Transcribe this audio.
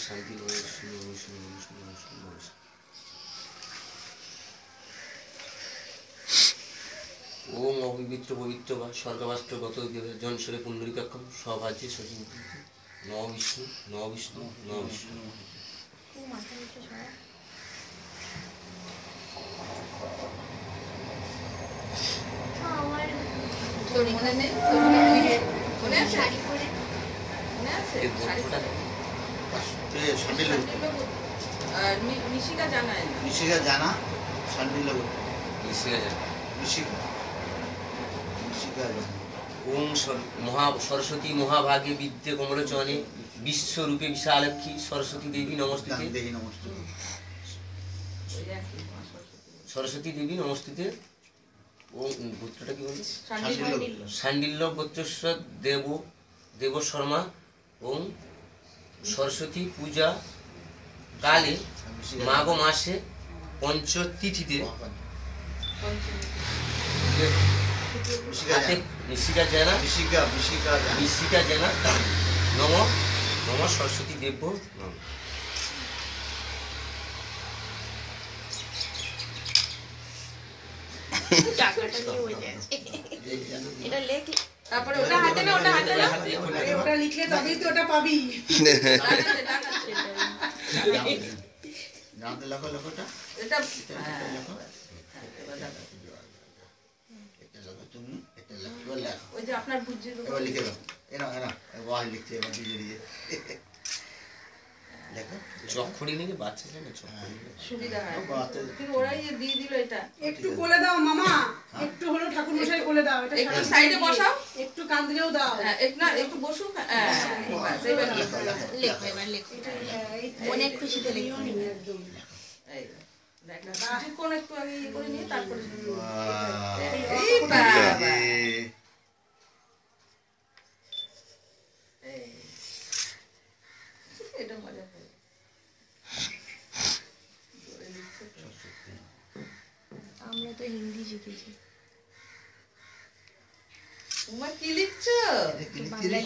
শান্তি ওম অপবিত্র পবিত্র বা স্বর্গবাস্ত্র গত জনসরে পুণ্ডরিকাক্ষম সভাজ্যে সচিব ন বিষ্ণু ন বিষ্ণু ন বিষ্ণু। ওম সরস্বতী মহাভাগে বিদ্যে কমলচনে বিশ্বরূপে বিশালক্ষী সরস্বতী দেবী নমস্তুতে। সরস্বতী দেবী নমস্তুতে। ওম গোত্রটা কি বলছে? শাণ্ডিল্য গোত্রেশ্বর দেব শর্মা। ওম সরস্বতী পূজা কালে মাঘ মাসে পঞ্চতিথিতে নিশিকা জেনা নম নম সরস্বতী দেব নম। তারপরে ওটা হাতে না, ওটা হাতে না, ওটা লিখলে তবেই তো ওটা পাবি। জানতে লেখো লেখোটা এটা তুমি এটা লেখো লেখো ওই যে আপনার বুঝিয়ে দেবো। এবার লিখে দাও। এরা এরা ওয়াই লিখতে এবার দিয়ে দিয়ে লেখো চক্ষুরি নিয়ে বাচ্চা যায় না চক্ষুরি সুবিধা হয়। কিন্তু ওরাই যে দিয়ে দিল এটা। একটু কোলে দাও মামা, একটু হলো ঠাকুর মশাই কোলে দাও। এটা একটু সাইডে বসাও, একটু কান দিলেও দাও। একটু না একটু বসুক। এবার লেখো এবার লেখো অনেক খুশিতে লেখো একদম। এই দেখো কোন একটু আমি করে নিয়ে তারপরে এই বাবা এটা মজা করে আমরা তো হিন্দি শিখেছি। তোমার কি লিখছো? বাংলা